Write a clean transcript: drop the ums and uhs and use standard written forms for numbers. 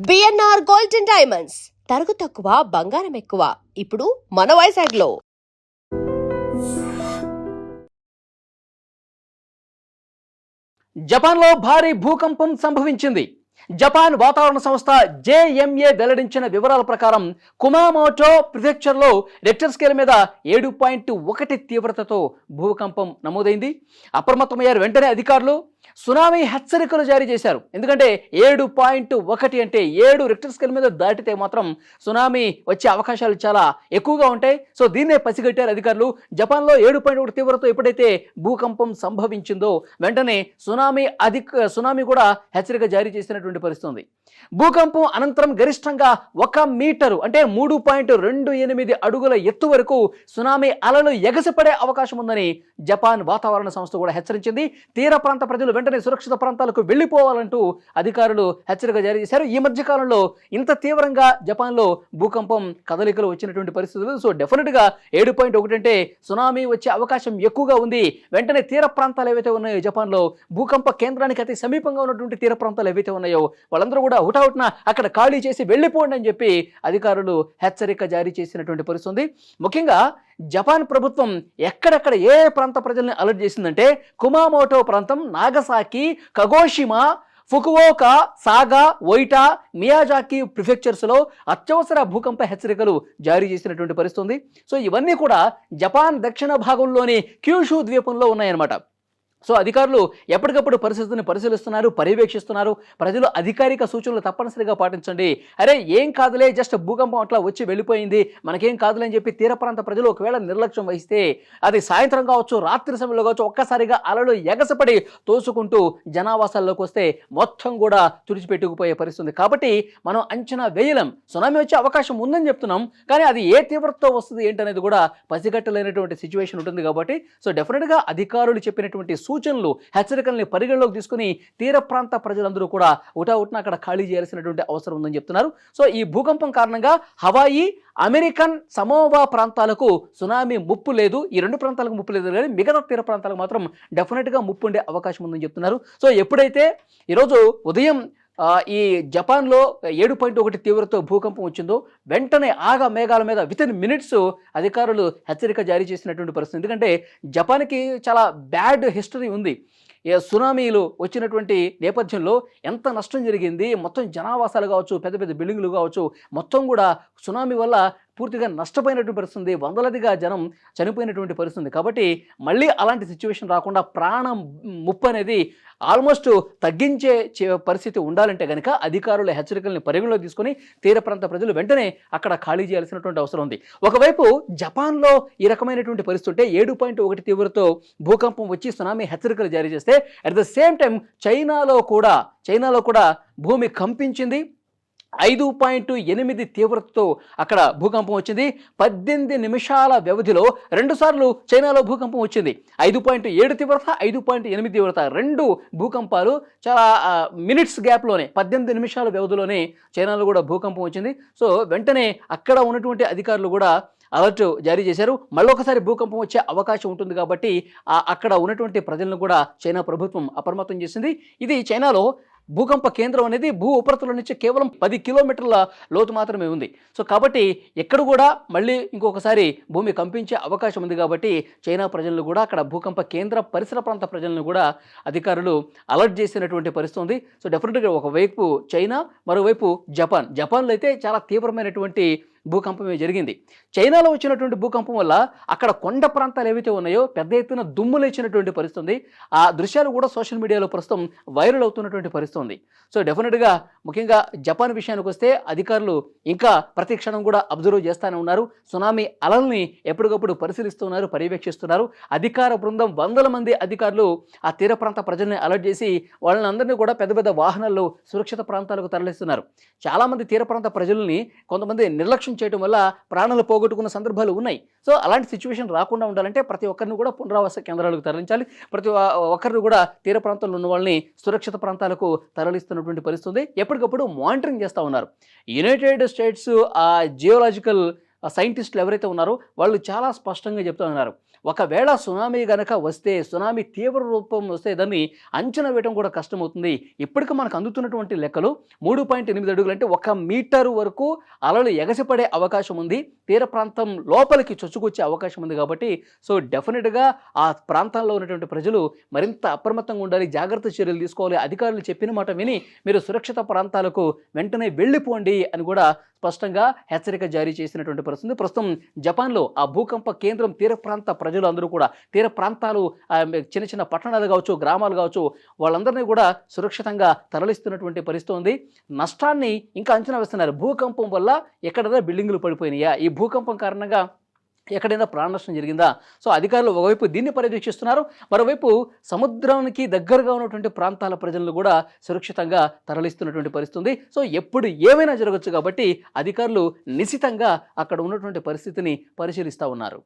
BNR gold and diamonds తరుగు తక్కువ బంగారం ఎక్కువ ఇప్పుడు మన వైజాగ్లో. జపాన్లో భారీ భూకంపం సంభవించింది. జపాన్ వాతావరణ సంస్థ JMA వెల్లడించిన వివరాల ప్రకారం కుమామోటో ప్రిఫెక్చర్లో రెక్టర్ స్కేల్ మీద 7.1 తీవ్రతతో భూకంపం నమోదైంది. అప్రమత్తమయ్యారు వెంటనే అధికారులు. సునామీ హెచ్చరికలు జారీ చేశారు. ఎందుకంటే 7.1 అంటే 7 రెక్టర్ స్కేల్ మీద దాటితే మాత్రం సునామీ వచ్చే అవకాశాలు చాలా ఎక్కువగా ఉంటాయి. సో దీన్నే పసిగట్టారు అధికారులు. జపాన్లో 7.1 తీవ్రతతో ఎప్పుడైతే భూకంపం సంభవించిందో వెంటనే సునామీ కూడా హెచ్చరిక జారీ చేసినటువంటి పరిస్థితి. భూకంపం అనంతరం గరిష్టంగా 1 మీటరు అంటే 3.28 అడుగుల ఎత్తు వరకు సునామీ అలలు ఎగసిపడే అవకాశం ఉందని జపాన్ వాతావరణ సంస్థ కూడా హెచ్చరించింది. తీర ప్రాంత ప్రజలు వెంటనే సురక్షిత ప్రాంతాలకు వెళ్లిపోవాలంటూ అధికారులు హెచ్చరిక జారీ చేశారు. ఈ మధ్య కాలంలో ఇంత తీవ్రంగా జపాన్లో భూకంపం కదలికలు వచ్చినటువంటి పరిస్థితులు. సో డెఫినెట్గా 7.1 అంటే సునామీ వచ్చే అవకాశం ఎక్కువగా ఉంది. వెంటనే తీర ప్రాంతాలు ఏవైతే ఉన్నాయో జపాన్లో భూకంప కేంద్రానికి అతి సమీపంగా ఉన్నటువంటి తీర ప్రాంతాలు ఏవైతే ఉన్నాయో వాళ్ళందరూ కూడా హుటాహుటిన అక్కడ ఖాళీ చేసి వెళ్ళిపోండి అని చెప్పి అధికారులు హెచ్చరిక జారీ చేసినటువంటి పరిస్థితి. ముఖ్యంగా జపాన్ ప్రభుత్వం ఎక్కడెక్కడ ఏ ప్రాంత ప్రజల్ని అలర్ట్ చేసిందంటే కుమామోటో ప్రాంతం, నాగసాకి, కగోషిమా, ఫుకువోకా, సాగా, ఒయిటా, మియాజాకి ప్రిఫెక్చర్స్లో అత్యవసర భూకంప హెచ్చరికలు జారీ చేసినటువంటి పరిస్థితి. సో ఇవన్నీ కూడా జపాన్ దక్షిణ భాగంలోని క్యూషు ద్వీపంలో ఉన్నాయన్నమాట. సో అధికారులు ఎప్పటికప్పుడు పరిస్థితిని పరిశీలిస్తున్నారు, పర్యవేక్షిస్తున్నారు. ప్రజలు అధికారిక సూచనలు తప్పనిసరిగా పాటించండి. అరే ఏం కాదులే, జస్ట్ భూకంపం అట్లా వచ్చి వెళ్ళిపోయింది, మనకేం కాదులే అని చెప్పి తీర ప్రాంత ప్రజలు ఒకవేళ నిర్లక్ష్యం వహిస్తే అది సాయంత్రం కావచ్చు, రాత్రి సమయంలో కావచ్చు, ఒక్కసారిగా అలలు ఎగసపడి తోసుకుంటూ జనావాసాల్లోకి వస్తే మొత్తం కూడా తుడిచిపెట్టుకుపోయే పరిస్థితి. కాబట్టి మనం అంచనా వేయలేం. సునామీ వచ్చే అవకాశం ఉందని చెప్తున్నాం, కానీ అది ఏ తీవ్రతతో వస్తుంది ఏంటనేది కూడా పసిగట్టలేనటువంటి సిచ్యువేషన్ ఉంటుంది. కాబట్టి సో డెఫినెట్గా అధికారులు చెప్పినటువంటి సూచనలు, హెచ్చరికల్ని పరిగణలోకి తీసుకుని తీర ప్రాంత ప్రజలందరూ కూడా ఉటావుట్న అక్కడ ఖాళీ చేయాల్సినటువంటి అవసరం ఉందని చెప్తున్నారు. సో ఈ భూకంపం కారణంగా హవాయి, అమెరికన్ సమోవా ప్రాంతాలకు సునామీ ముప్పు లేదు. ఈ 2 ప్రాంతాలకు ముప్పు లేదు, కానీ మిగతా తీర ప్రాంతాలకు మాత్రం డెఫినెట్గా ముప్పు ఉండే అవకాశం ఉందని చెప్తున్నారు. సో ఎప్పుడైతే ఈరోజు ఉదయం ఈ జపాన్లో 7.1 తీవ్రతతో భూకంపం వచ్చిందో వెంటనే మేఘాల మీద వితిన్ మినిట్స్ అధికారులు హెచ్చరిక జారీ చేసినటువంటి పరిస్థితి. ఎందుకంటే జపాన్కి చాలా బ్యాడ్ హిస్టరీ ఉంది. సునామీలు వచ్చినటువంటి నేపథ్యంలో ఎంత నష్టం జరిగింది, మొత్తం జనావాసాలు కావచ్చు, పెద్ద పెద్ద బిల్డింగ్లు కావచ్చు, మొత్తం కూడా సునామీ వల్ల పూర్తిగా నష్టపోయినటువంటి పరిస్థితి, వందలదిగా జనం చనిపోయినటువంటి పరిస్థితి. కాబట్టి మళ్ళీ అలాంటి సిచ్యువేషన్ రాకుండా ప్రాణం ముప్పు అనేది ఆల్మోస్ట్ తగ్గించే పరిస్థితి ఉండాలంటే కనుక అధికారుల హెచ్చరికల్ని పరిగణలోకి తీసుకొని తీర ప్రాంత ప్రజలు వెంటనే అక్కడ ఖాళీ చేయాల్సినటువంటి అవసరం ఉంది. ఒకవైపు జపాన్లో ఈ రకమైనటువంటి పరిస్థితి ఉంటే 7.1 తీవ్రతతో భూకంపం వచ్చి సునామీ హెచ్చరికలు జారీ చేస్తే అట్ ద సేమ్ టైం చైనాలో కూడా భూమి కంపించింది. 5.8 తీవ్రతతో అక్కడ భూకంపం వచ్చింది. 18 నిమిషాల వ్యవధిలో 2 సార్లు చైనాలో భూకంపం వచ్చింది. 5.7 తీవ్రత, 5.8 తీవ్రత, 2 భూకంపాలు చాలా మినిట్స్ గ్యాప్లోనే 18 నిమిషాల వ్యవధిలోనే చైనాలో కూడా భూకంపం వచ్చింది. సో వెంటనే అక్కడ ఉన్నటువంటి అధికారులు కూడా అలర్ట్ జారీ చేశారు. మళ్ళొకసారి భూకంపం వచ్చే అవకాశం ఉంటుంది కాబట్టి అక్కడ ఉన్నటువంటి ప్రజలను కూడా చైనా ప్రభుత్వం అప్రమత్తం చేసింది. ఇది చైనాలో భూకంప కేంద్రం అనేది భూ ఉపరితలం నుంచి కేవలం 10 కిలోమీటర్ల లోతు మాత్రమే ఉంది. సో కాబట్టి ఎక్కడ కూడా మళ్ళీ ఇంకొకసారి భూమి కంపించే అవకాశం ఉంది. కాబట్టి చైనా ప్రజలను కూడా అక్కడ భూకంప కేంద్ర పరిసర ప్రాంత ప్రజలను కూడా అధికారులు అలర్ట్ చేసినటువంటి పరిస్థితి ఉంది. సో డెఫినెట్గా ఒకవైపు చైనా, మరోవైపు జపాన్లో అయితే చాలా తీవ్రమైనటువంటి భూకంపమే జరిగింది. చైనాలో వచ్చినటువంటి భూకంపం వల్ల అక్కడ కొండ ప్రాంతాలు ఏవైతే ఉన్నాయో పెద్ద ఎత్తున దుమ్ము లేచినటువంటి పరిస్థితి ఉంది. ఆ దృశ్యాలు కూడా సోషల్ మీడియాలో ప్రస్తుతం వైరల్ అవుతున్నటువంటి పరిస్థితి ఉంది. సో డెఫినెట్గా ముఖ్యంగా జపాన్ విషయానికి వస్తే అధికారులు ఇంకా ప్రతి క్షణం కూడా అబ్జర్వ్ చేస్తూనే ఉన్నారు. సునామీ అలల్ని ఎప్పటికప్పుడు పరిశీలిస్తున్నారు, పర్యవేక్షిస్తున్నారు. అధికార బృందం 100 మంది అధికారులు ఆ తీర ప్రాంత ప్రజల్ని అలర్ట్ చేసి వాళ్ళని అందరినీ కూడా పెద్ద పెద్ద వాహనాల్లో సురక్షిత ప్రాంతాలకు తరలిస్తున్నారు. చాలామంది తీర ప్రాంత ప్రజల్ని కొంతమంది నిర్లక్ష్యం చేయడం వల్ల ప్రాణాలు పోగొట్టుకున్న సందర్భాలు ఉన్నాయి. సో అలాంటి సిచ్యువేషన్ రాకుండా ఉండాలంటే ప్రతి ఒక్కరిని కూడా పునరావాస కేంద్రాలకు తరలించాలి. ప్రతి ఒక్కరిని కూడా తీర ప్రాంతంలో ఉన్న వాళ్ళని సురక్షిత ప్రాంతాలకు తరలిస్తున్నటువంటి పరిస్థితి ఎప్పటికప్పుడు మానిటరింగ్ చేస్తూ ఉన్నారు. యునైటెడ్ స్టేట్స్ జియోలాజికల్ సైంటిస్టులు ఎవరైతే ఉన్నారో వాళ్ళు చాలా స్పష్టంగా చెప్తూ ఉన్నారు. ఒకవేళ సునామీ గనక వస్తే, సునామీ తీవ్ర రూపం వస్తే దాన్ని అంచనా వేయడం కూడా కష్టమవుతుంది. ఇప్పటికి మనకు అందుతున్నటువంటి లెక్కలు 3.8 అడుగులు, అంటే 1 మీటరు వరకు అలలు ఎగసిపడే అవకాశం ఉంది. తీర ప్రాంతం లోపలికి చొచ్చుకొచ్చే అవకాశం ఉంది. కాబట్టి సో డెఫినెట్గా ఆ ప్రాంతాల్లో ఉన్నటువంటి ప్రజలు మరింత అప్రమత్తంగా ఉండాలి, జాగ్రత్త చర్యలు తీసుకోవాలి. అధికారులు చెప్పిన మాట విని మీరు సురక్షిత ప్రాంతాలకు వెంటనే వెళ్ళిపోండి అని కూడా స్పష్టంగా హెచ్చరిక జారీ చేసినటువంటి పరిస్థితి. ప్రస్తుతం జపాన్లో ఆ భూకంప కేంద్రం తీర ప్రాంత ప్రజలు అందరూ కూడా, తీర ప్రాంతాలు చిన్న చిన్న పట్టణాలు కావచ్చు, గ్రామాలు కావచ్చు, వాళ్ళందరినీ కూడా సురక్షితంగా తరలిస్తున్నటువంటి పరిస్థితి ఉంది. నష్టాన్ని ఇంకా అంచనా వేస్తున్నారు. భూకంపం వల్ల ఎక్కడైనా బిల్డింగులు పడిపోయినాయా, ఈ భూకంపం కారణంగా ఎక్కడైనా ప్రాణ నష్టం జరిగిందా? సో అధికారులు ఒకవైపు దీన్ని పర్యవేక్షిస్తున్నారు, మరోవైపు సముద్రానికి దగ్గరగా ఉన్నటువంటి ప్రాంతాల ప్రజలను కూడా సురక్షితంగా తరలిస్తున్నటువంటి పరిస్థితి ఉంది. సో ఎప్పుడు ఏమైనా జరగచ్చు కాబట్టి అధికారులు నిశితంగా అక్కడ ఉన్నటువంటి పరిస్థితిని పరిశీలిస్తూ ఉన్నారు.